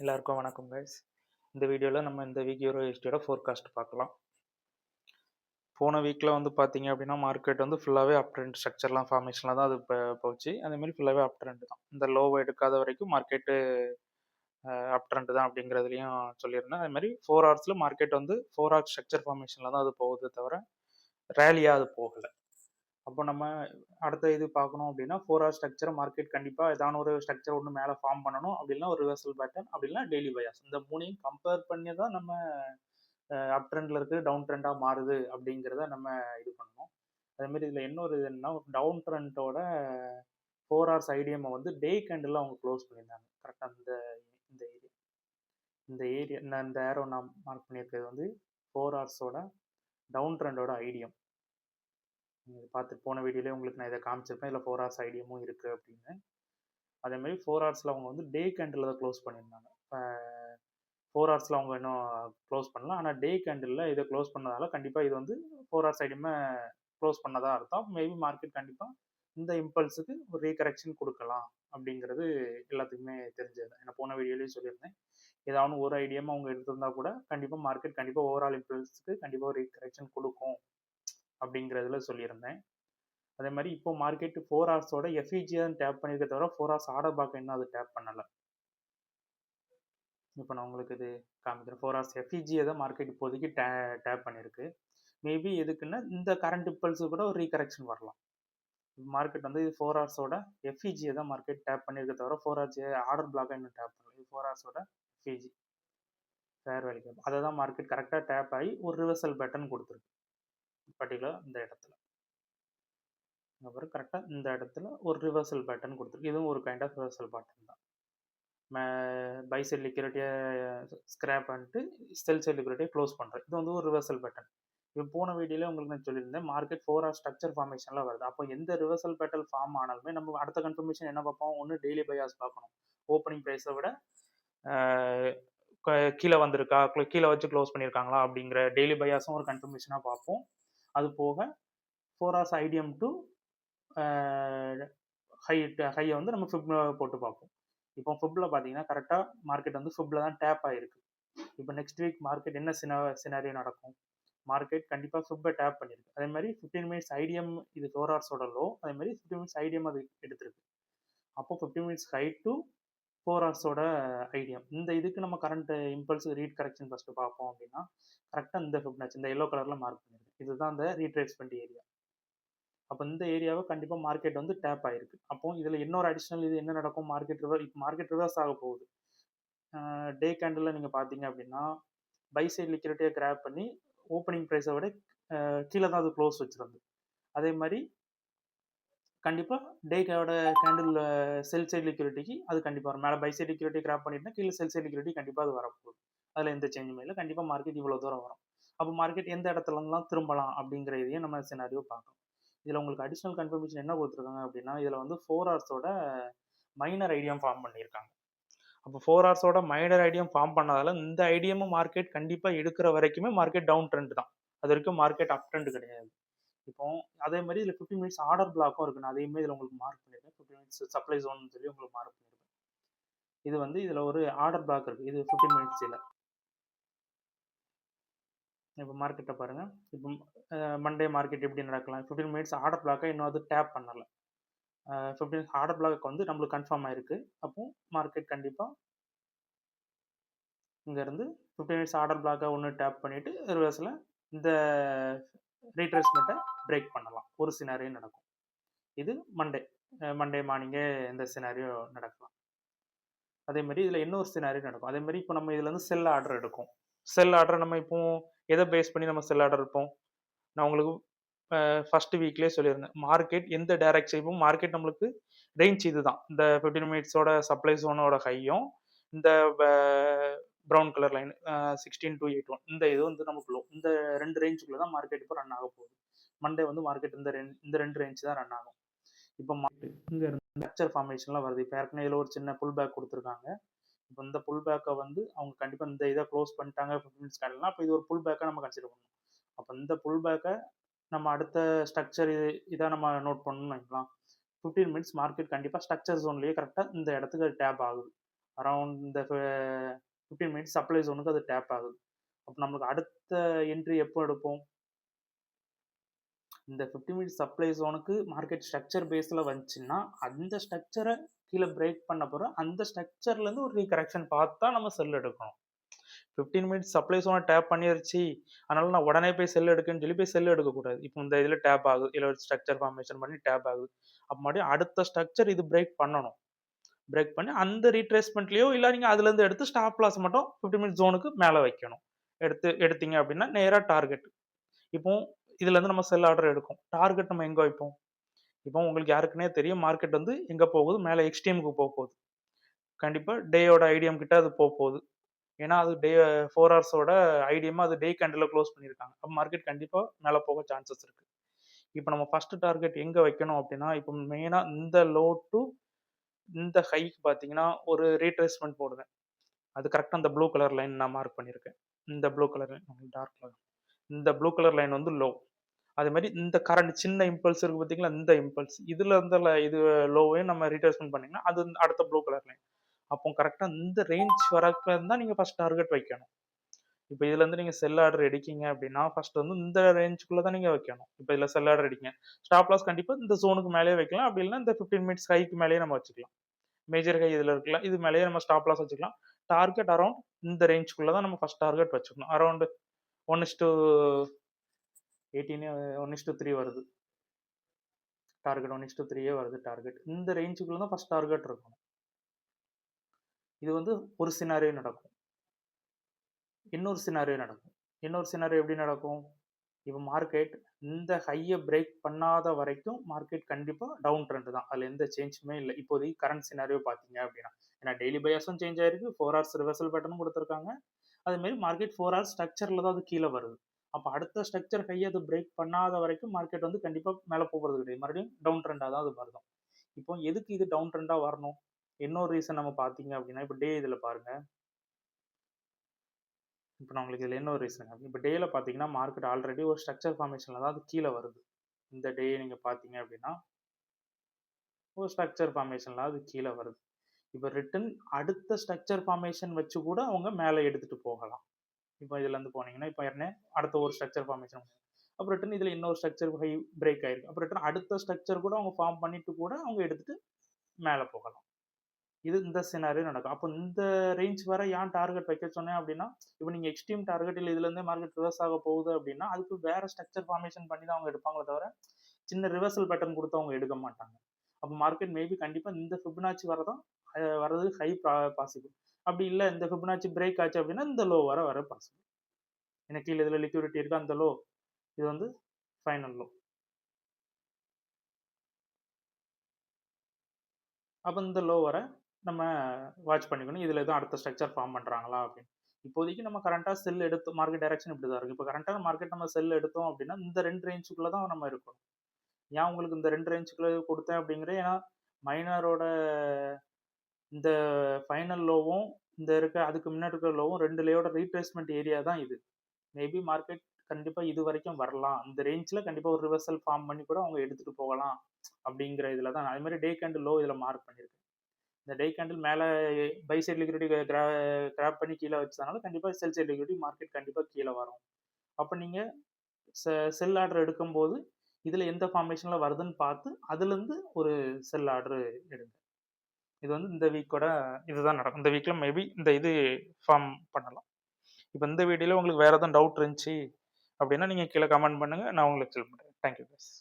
எல்லாருக்கும் வணக்கம் கைஸ். இந்த வீடியோவில் நம்ம இந்த வீக் யூரோ ஹிஸ்டியோட ஃபோர்காஸ்ட் பார்க்கலாம். போன வீக்கில் வந்து பார்த்தீங்க அப்படின்னா மார்க்கெட் வந்து ஃபுல்லாகவே அப் ட்ரெண்ட் ஸ்ட்ரக்சர்லாம் ஃபார்மேஷனில் தான் அது போச்சு. அதேமாதிரி ஃபுல்லாகவே அப் ட்ரெண்ட் தான். இந்த லோவை எடுக்காத வரைக்கும் மார்க்கெட்டு அப் ட்ரெண்ட் தான் அப்படிங்கிறதுலையும் சொல்லியிருந்தேன். அதே மாதிரி 4 ஹவர்ஸில் மார்க்கெட் வந்து 4 ஹவர் ஸ்ட்ரக்சர் ஃபார்மேஷனில் தான் அது போகுது தவிர ரேலியாக அது போகலை. அப்போ நம்ம அடுத்த இது பார்க்கணும் அப்படின்னா 4 ஹவர் ஸ்ட்ரக்சர் மார்க்கெட் கண்டிப்பாக ஏதான ஒரு ஸ்ட்ரக்சர் ஒன்று மேலே ஃபார்ம் பண்ணணும். அப்படின்னா ஒரு ரிவர்சல் பேட்டர்ன், அப்படின்னா டெய்லி பயாஸ். இந்த மூணையும் கம்பேர் பண்ணி தான் நம்ம அப் ட்ரெண்டில் இருக்குது டவுன் ட்ரெண்டாக மாறுது அப்படிங்கிறத நம்ம இது பண்ணணும். அதேமாரி இதில் இன்னொரு இது என்னன்னா டவுன் ட்ரெண்டோட 4 ஹவர்ஸ் ஐடிஎம்மை வந்து டே கேண்டில் அவங்க க்ளோஸ் பண்ணியிருந்தாங்க. கரெக்டாக இந்த ஏரியா இந்த ஏரியா இந்த ஏரோ நான் மார்க் பண்ணியிருக்கிறது வந்து 4 ஹவர்ஸோட டவுன் ட்ரெண்டோட ஐடிஎம். நீங்கள் பார்த்து போன வீடியோலேயே உங்களுக்கு நான் இதை காமிச்சிருப்பேன். இதில் 4 ஹவர்ஸ் ஐடிஎம்மும் இருக்குது அப்படின்னு. அதேமாதிரி 4 ஹவர்ஸில் அவங்க வந்து டே கேண்டில் தான் க்ளோஸ் பண்ணியிருந்தாங்க. 4 ஹவர்ஸில் அவங்க இன்னும் க்ளோஸ் பண்ணலாம். ஆனால் டே கேண்டில் இதை க்ளோஸ் பண்ணதால கண்டிப்பாக இது வந்து 4 ஹவர்ஸ் ஐடிஎம்மை க்ளோஸ் பண்ணதாக அர்த்தம். மேபி மார்க்கெட் கண்டிப்பாக இந்த இம்பல்ஸுக்கு ஒரு ரீகரெக்ஷன் கொடுக்கலாம் அப்படிங்கிறது எல்லாத்துக்குமே தெரிஞ்சது. நான் போன வீடியோலேயும் சொல்லியிருந்தேன். ஏதாவது ஒரு ஐடிஎம் அவங்க எடுத்திருந்தா கூட கண்டிப்பாக மார்க்கெட் கண்டிப்பாக ஓவரால் இம்பல்ஸுக்கு கண்டிப்பாக ஒரு ரீகரெக்ஷன் கொடுக்கும் அப்படிங்கிறதுல சொல்லியிருந்தேன். அதே மாதிரி இப்போ மார்க்கெட் 4 ஹவர்ஸோட எஃப்இஜி தான் டேப் பண்ணியிருக்க தவிர 4 ஹவர்ஸ் ஆர்டர் பாக் இன்னும் அது டேப் பண்ணலை. இப்போ நான் உங்களுக்கு இது காமிக்கிறேன். 4 ஹவர்ஸ் எஃப்இஜியை தான் மார்க்கெட் இப்போதைக்கு டேப் பண்ணியிருக்கு. மேபி எதுக்குன்னா இந்த கரண்ட் இம்பல்ஸு கூட ஒரு ரீகரெக்ஷன் வரலாம். மார்க்கெட் வந்து 4 ஹவர்ஸோட எஃப்இஜியை தான் மார்க்கெட் டேப் பண்ணியிருக்க தவிர 4 ஹவர்ஸ் ஆர்டர் பிளாக்காக இன்னும் டேப் பண்ணல. இது 4 ஹவர்ஸோட எஃப்இஜி ஃபேர் வேல்யூ கேப். அதை தான் மார்க்கெட் கரெக்டாக டேப் ஆகி ஒரு ரிவர்சல் பேட்டர்ன் கொடுத்துருக்கு. பர்டிகுலர் இந்த இடத்துல அப்புறம் கரெக்டாக இந்த இடத்துல ஒரு ரிவர்சல் பேட்டர்ன் கொடுத்துருக்கு. இதுவும் ஒரு கைண்ட் ஆஃப் ரிவர்சல் பேட்டர்ன் தான். பை சைட் லிக்விடிட்டியை ஸ்கிராப் பண்ணிட்டு செல் சைட் லிக்விடிட்டியை க்ளோஸ் பண்ணுறேன். இது வந்து ஒரு ரிவர்சல் பேட்டர்ன். இப்போ போன வீடியோவில் உங்களுக்கு நான் சொல்லியிருந்தேன் மார்க்கெட் 4 ஹவர் ஸ்ட்ரக்சர் ஃபார்மேஷனில் வருது. அப்போ எந்த ரிவர்சல் பேட்டர்ன் ஃபார்ம் ஆனாலுமே நம்ம அடுத்த கன்ஃபர்மேஷன் என்ன பார்ப்போம்? ஒன்று டெய்லி பயாஸ் பார்க்கணும். ஓப்பனிங் ப்ரைஸை விட கீழே வந்திருக்கா, கீழே வச்சு க்ளோஸ் பண்ணியிருக்காங்களா அப்படிங்கிற டெய்லி பயாஸும் ஒரு கன்ஃபர்மேஷனாக பார்ப்போம். அது போக 4 ஹவர்ஸ் ஐடிஎம் டு ஹையை வந்து நம்ம ஃபிப் போட்டு பார்ப்போம். இப்போ ஃபிப்பில் பார்த்தீங்கன்னா கரெக்டாக மார்க்கெட் வந்து ஃபிப்பில் தான் டேப் ஆகிருக்கு. இப்போ நெக்ஸ்ட் வீக் மார்க்கெட் என்ன சினாரியோ நடக்கும்? மார்க்கெட் கண்டிப்பாக ஃபிப்பை டேப் பண்ணியிருக்கு. அதே மாதிரி 15 மினிட்ஸ் ஐடிஎம் இது 4 ஹவர்ஸோட லோ. அதே மாதிரி 15 மினிட்ஸ் ஐடிஎம் அது எடுத்திருக்கு. அப்போ 15 மினிட்ஸ் ஹை டு 4 ஹவர்ஸோட ஐடிஎம். இந்த இதுக்கு நம்ம current impulse read correction first பார்ப்போம் அப்படின்னா கரெக்டாக இந்த ஃபிப்னாச்சு இந்த எல்லோ கலரில் மார்க் பண்ணியிருக்கு. இதுதான் இந்த ரீட்ரேஸ்மெண்ட் ஏரியா. அப்போ இந்த ஏரியாவை கண்டிப்பாக மார்க்கெட் வந்து டேப் ஆகிருக்கு. அப்போ இதில் இன்னொரு அடிஷ்னல் இது என்ன நடக்கும்? மார்க்கெட் ரிவர்ஸ் ஆக போகுது. டே கேண்டில் நீங்கள் பார்த்தீங்க அப்படின்னா பை சைட் லிக்விடிட்டியை கிராப் பண்ணி ஓப்பனிங் ப்ரைஸை விட கீழே தான் அது க்ளோஸ் வச்சுருந்து. அதே மாதிரி கண்டிப்பாக டேக்கோட கேண்டில் செல் சைட் லிக்விடிட்டிக்கு அது கண்டிப்பாக வரும். மேலே பை சைட் லிக்விடிட்டி கிராப் பண்ணிட்டுனா கீழே செல் சைட் லிக்விடிட்டி கண்டிப்பாக அது வரப்போகுது. அதில் எந்த சேஞ்சுமே இல்லை. கண்டிப்பாக மார்க்கெட் இவ்வளோ தூரம் வரும். அப்போ மார்க்கெட் எந்த இடத்துலலாம் திரும்பலாம் அப்படிங்கிற இதையும் நம்ம சினாரியோ பார்க்கணும். இதில் உங்களுக்கு அடிஷ்னல் கன்ஃபர்மேஷன் என்ன கொடுத்துருக்காங்க அப்படின்னா இதில் வந்து 4 ஹவர்ஸோட மைனர் ஐடியம் ஃபார்ம் பண்ணியிருக்காங்க. அப்போ 4 ஹவர்ஸோட மைனர் ஐடியம் ஃபார்ம் பண்ணதால இந்த ஐடியமும் மார்க்கெட் கண்டிப்பாக எடுக்கிற வரைக்குமே மார்க்கெட் டவுன் ட்ரெண்ட் தான். அது வரைக்கும் மார்க்கெட் அப் ட்ரெண்ட் கிடையாது. இப்போ அதே மாதிரி இதில் 15 மினிட்ஸ் ஆர்டர் பிளாக்கும் இருக்குது. நான் அதையுமே இதில் உங்களுக்கு மார்க் பண்ணியிருக்கேன். 15 மினிட்ஸ் சப்ளை ஜோன் சொல்லி உங்களுக்கு மார்க் பண்ணியிருக்கேன். இது வந்து இதில் ஒரு ஆர்டர் பிளாக் இருக்குது. இது 15 மினிட்ஸில் இப்போ மார்க்கெட்டை பாருங்கள். இப்போ மண்டே மார்க்கெட் எப்படி நடக்கலாம்? 15 மினிட்ஸ் ஆர்டர் பிளாக்கை இன்னும் அது டேப் பண்ணலை. 15 மினிட்ஸ் ஆர்டர் பிளாக் வந்து நம்மளுக்கு கன்ஃபார்ம் ஆயிருக்கு. அப்போ மார்க்கெட் கண்டிப்பாக இங்கேருந்து 15 மினிட்ஸ் ஆர்டர் பிளாக்கை ஒன்று டேப் பண்ணிவிட்டு ரிவர்ஸில் இந்த ரீட்ரேஸ்மெண்ட்டை பிரேக் பண்ணலாம். ஒரு சினாரியோ நடக்கும். இது மண்டே மார்னிங்கே இந்த சினாரியோ நடக்கலாம். அதே மாதிரி இதில் இன்னொரு சினாரியோ நடக்கும். அதே மாதிரி இப்போ நம்ம இதில் வந்து செல் ஆர்டர் எடுக்கும். செல் ஆர்டர் நம்ம இப்போ எதை பேஸ் பண்ணி நம்ம செல் ஆர்டர் இருப்போம்? நான் உங்களுக்கு ஃபர்ஸ்ட் வீக்லேயே சொல்லியிருந்தேன். மார்க்கெட் எந்த டைரக்ஷன் இப்போ மார்க்கெட் நம்மளுக்கு ரேஞ்ச் இது தான். இந்த 15 மினிட்ஸோட சப்ளை ஜோனோட ஹையும் இந்த ப்ரௌன் கலர் லைன் 16 to 81 இந்த இது வந்து நமக்கு லோ. இந்த ரெண்டு ரேஞ்சுக்குள்ளே தான் மார்க்கெட் இப்போ ரன் ஆக போகுது. மண்டே வந்து மார்க்கெட் இந்த ரெண்டு ரேஞ்ச் தான் ரன் ஆகும். இப்போ மார்க்கெட் இங்கே இருந்து ஸ்ட்ரக்சர் ஃபார்மேஷன்லாம் வருது. இப்போ ஏற்கனவே இதில் ஒரு சின்ன புல் பேக் கொடுத்துருக்காங்க. இப்போ இந்த புல் பேக்கை வந்து அவங்க கண்டிப்பாக இந்த இதை க்ளோஸ் பண்ணிட்டாங்க 15 மினிட்ஸ் கேண்டல்னா அப்போ இது ஒரு புல் பேக்காக நம்ம கன்சிடர் பண்ணணும். அப்போ இந்த புல் பேக்கை நம்ம அடுத்த ஸ்ட்ரக்சர் இதாக நம்ம நோட் பண்ணணும்னு வைக்கலாம். 15 மினிட்ஸ் மார்க்கெட் கண்டிப்பாக ஸ்ட்ரக்சர் ஜோன்லேயே கரெக்டாக இந்த இடத்துக்கு டேப் ஆகுது. அரௌண்ட் இந்த 15 மினிட்ஸ் சப்ளை ஜோனுக்கு அது டேப் ஆகுது. அப்போ நம்மளுக்கு அடுத்த என்ட்ரி எப்போ எடுப்போம்? இந்த 50 மினிட்ஸ் சப்ளை ஜோனுக்கு மார்க்கெட் ஸ்ட்ரக்சர் பேஸில் வந்துச்சுன்னா அந்த ஸ்ட்ரக்சரை கீழே பிரேக் பண்ண போகிறோம். அந்த ஸ்ட்ரக்சர்லேருந்து ஒரு ரீகரெக்ஷன் பார்த்து தான் நம்ம செல் எடுக்கணும். 15 மினிட்ஸ் சப்ளை ஜோனை டேப் பண்ணிருச்சு, அதனால நான் உடனே போய் செல் எடுக்குன்னு சொல்லி போய் செல் எடுக்கக்கூடாது. இப்போ இந்த இதில் டேப் ஆகுது, இதில் ஸ்ட்ரக்சர் ஃபார்மேஷன் பண்ணி டேப் ஆகுது. அப்போ மறுபடியும் அடுத்த ஸ்ட்ரக்சர் இது பிரேக் பண்ணணும். பிரேக் பண்ணி அந்த ரீட்ரேஸ்மெண்ட்லேயோ இல்லை நீங்கள் அதுலேருந்து எடுத்து ஸ்டாப் லாஸ் மட்டும் 15 மினிட்ஸ் ஜோனுக்கு மேலே வைக்கணும். எடுத்தீங்க அப்படின்னா நேராக டார்கெட். இப்போ இதுலேருந்து நம்ம செல் ஆர்டர் எடுக்கும். டார்கெட் நம்ம எங்கே வைப்போம்? இப்போ உங்களுக்கு யாருக்குன்னே தெரியும் மார்க்கெட் வந்து எங்கே போகுது, மேலே எக்ஸ்ட்ரீமுக்கு போகுது. கண்டிப்பாக டேயோட ஐடிஎம் கிட்ட அது போகுது. ஏன்னா அது டே 4 ஹவர்ஸோட ஐடிஎம் அது டே கேண்டில் க்ளோஸ் பண்ணியிருக்காங்க. அப்போ மார்க்கெட் கண்டிப்பாக மேலே போக சான்சஸ் இருக்குது. இப்போ நம்ம ஃபர்ஸ்ட் டார்கெட் எங்கே வைக்கணும் அப்படின்னா, இப்போ மெயினாக இந்த லோ டு இந்த ஹைக்கு பார்த்தீங்கன்னா ஒரு ரீட்ரேஸ்மெண்ட் போடுவேன். அது கரெக்டாக அந்த ப்ளூ கலர் லைன் நான் மார்க் பண்ணியிருக்கேன். இந்த blue colour line dark colour, இந்த ப்ளூ கலர் லைன் வந்து லோ. அதே மாதிரி இந்த கரண்ட் சின்ன இம்பல்ஸ் இருக்கு பார்த்தீங்களா, இந்த இம்பல்ஸ் இதில் இருந்த இது லோவையும் நம்ம ரீட்ரேஸ்மெண்ட் பண்ணிங்கன்னா அது அடுத்த ப்ளூ கலர் லைன். அப்போ கரெக்டாக இந்த ரேஞ்ச் வரக்கு தான் நீங்கள் ஃபர்ஸ்ட் டார்கெட் வைக்கணும். இப்போ இதுலேருந்து நீங்கள் செல் ஆர்டர் எடுக்கீங்க அப்படின்னா ஃபர்ஸ்ட் வந்து இந்த ரேஞ்சுக்குள்ளே தான் நீங்கள் வைக்கணும். இப்போ இதில் செல் ஆர்டர் அடிங்க, ஸ்டாப் லாஸ் கண்டிப்பாக இந்த ஜோனுக்கு மேலேயே வைக்கலாம். அப்படி இல்லைன்னா இந்த 15 மினிட்ஸ் ஹைக்கு மேலேயே நம்ம வச்சுக்கலாம். மேஜர் ஹை இதில் இருக்கலாம், இது மேலேயே நம்ம ஸ்டாப் லாஸ் வச்சுக்கலாம். டார்கெட் அரௌண்ட் இந்த ரேஞ்சுக்குள்ளே தான் நம்ம ஃபர்ஸ்ட் டார்கெட் வச்சுக்கணும். அரௌண்ட் 1:18 1:3 வருது டார்கெட், 1:3 வருது டார்கெட். இந்த ரேஞ்சுக்குள்ளே தான் ஃபர்ஸ்ட் டார்கெட் இருக்கணும். இது வந்து ஒரு சினாரியோ நடக்கும். இன்னொரு சினாரியோ நடக்கும். இன்னொரு சினாரியோ எப்படி நடக்கும்? இப்போ மார்க்கெட் இந்த ஹையை பிரேக் பண்ணாத வரைக்கும் மார்க்கெட் கண்டிப்பாக டவுன் ட்ரெண்ட் தான். அதில் எந்த சேஞ்சுமே இல்லை. இப்போதைக்கு கரண்ட் சினாரியோ பார்த்தீங்க அப்படின்னா, ஏன்னா டெய்லி பயாஸும் சேஞ்ச் ஆயிருக்கு, 4 ஹவர்ஸ் ரிவர்சல் பேட்டர்னும் கொடுத்துருக்காங்க. அதேமாரி மார்க்கெட் 4 ஹவர்ஸ் ஸ்ட்ரக்சரில் தான் அது கீழே வருது. அப்போ அடுத்த ஸ்ட்ரக்சர் ஹையை அது பிரேக் பண்ணாத வரைக்கும் மார்க்கெட் வந்து கண்டிப்பாக மேலே போகிறது கிடையாது. மறுபடியும் டவுன் ட்ரெண்டாக தான் அது வருதும். இப்போ எதுக்கு இது டவுன் ட்ரெண்டாக வரணும்? இன்னொரு ரீசன் நம்ம பார்த்தீங்க அப்படின்னா, இப்போ டே இதில் பாருங்கள். இப்போ நான் உங்களுக்கு இதில் என்ன ஒரு ரீசன், இப்போ டேயில் பார்த்தீங்கன்னா மார்க்கெட் ஆல்ரெடி ஒரு ஸ்ட்ரக்சர் ஃபார்மேஷனில் தான் அது கீழே வருது. இந்த டே நீங்கள் பார்த்தீங்க அப்படின்னா ஒரு ஸ்ட்ரக்சர் ஃபார்மேஷனில் அது கீழே வருது. இப்போ ரிட்டன் அடுத்த ஸ்ட்ரக்சர் ஃபார்மேஷன் வச்சு கூட அவங்க மேலே எடுத்துகிட்டு போகலாம். இப்போ இதுலேருந்து போனீங்கன்னா இப்போ அடுத்த ஒரு ஸ்ட்ரக்சர் ஃபார்மேஷன், அப்புறம் ரிட்டன் இதில் இன்னொரு ஸ்ட்ரக்சர் ஹை பிரேக் ஆயிருக்கு, அப்புறம் ரிட்டன் அடுத்த ஸ்ட்ரக்சர் கூட அவங்க ஃபார்ம் பண்ணிட்டு கூட அவங்க எடுத்துகிட்டு மேலே போகலாம். இது இந்த சினாரியோ நடக்கும். அப்போ இந்த ரேஞ்ச் வர ஏன் டார்கெட் வைக்க சொன்னேன் அப்படின்னா, இப்போ நீங்கள் எக்ஸ்ட்ரீம் டார்கெட் இல்லை இதுலேருந்தே மார்க்கெட் ரிவர்ஸ் ஆக போகுது அப்படின்னா அதுக்கு வேற ஸ்ட்ரக்சர் ஃபார்மேஷன் பண்ணி தான் அவங்க எடுப்பாங்களே தவிர சின்ன ரிவர்சல் பேட்டர்ன் கொடுத்து அவங்க எடுக்க மாட்டாங்க. அப்போ மார்க்கெட் மேபி கண்டிப்பாக இந்த ஃபிபனாச்சி வரதான் வரது ஹை பாசிபிள். அப்படி இல்லை இந்த ஃபிபனாச்சி பிரேக் ஆச்சு அப்படின்னா இந்த லோ வர பாசிபிள். எனக்கு கீழே இதில் லிக்விடிட்டி இருக்கு, அந்த லோ இது வந்து ஃபைனல் லோ. அப்போ இந்த லோ வர நம்ம வாட்ச் பண்ணிக்கணும். இதில் எதுவும் அடுத்த ஸ்ட்ரக்சர் ஃபார்ம் பண்ணுறாங்களா அப்படின்னு. இப்போதைக்கு நம்ம கரண்ட்டாக செல் எடுத்து மார்க்கெட் டைரக்ஷன் இப்படி தான் இருக்குது. இப்போ கரண்ட்டாக மார்க்கெட் நம்ம செல் எடுத்தோம் அப்படின்னா இந்த 2 ரேஞ்சுக்குள்ளே தான் நம்ம இருக்கணும். ஏன் உங்களுக்கு இந்த 2 ரேஞ்சுக்குள்ளே கொடுத்தேன் அப்படிங்கிறது, ஏன்னா மைனரோட இந்த ஃபைனல் லோவும் இந்த அதுக்கு முன்னாடி இருக்கிற லோவும் 2 லேயோட ரீட்ரேஸ்மெண்ட் ஏரியா தான் இது. மேபி மார்க்கெட் கண்டிப்பாக இது வரைக்கும் வரலாம், இந்த ரேஞ்சில் கண்டிப்பாக ஒரு ரிவர்சல் ஃபார்ம் பண்ணி கூட அவங்க எடுத்துகிட்டு போகலாம் அப்படிங்கிற இதில் தான். அதே மாதிரி டே கேண்டில் லோ இதில் மார்க் பண்ணியிருக்கேன். இந்த டே கேண்டில் மேலே பை சைட் லிக்விடிட்டி கிராப் பண்ணி கீழே வச்சதுனால கண்டிப்பாக செல் சைட் லிக்விடிட்டி மார்க்கெட் கண்டிப்பாக கீழே வரும். அப்போ நீங்கள் செல் ஆர்டர் எடுக்கும்போது இதில் எந்த ஃபார்மேஷனில் வருதுன்னு பார்த்து அதுலேருந்து ஒரு செல் ஆர்டர் எடுங்க. இது வந்து இந்த வீக்கோட இதுதான் நடக்கும். இந்த வீக்கில் மேபி இந்த இது ஃபார்ம் பண்ணலாம். இப்போ இந்த வீடியோவில் உங்களுக்கு வேறு எதுவும் டவுட் இருந்துச்சு அப்படின்னா நீங்கள் கீழே கமெண்ட் பண்ணுங்கள், நான் உங்களுக்கு ஹெல்ப் பண்ணுறேன். Thank you guys.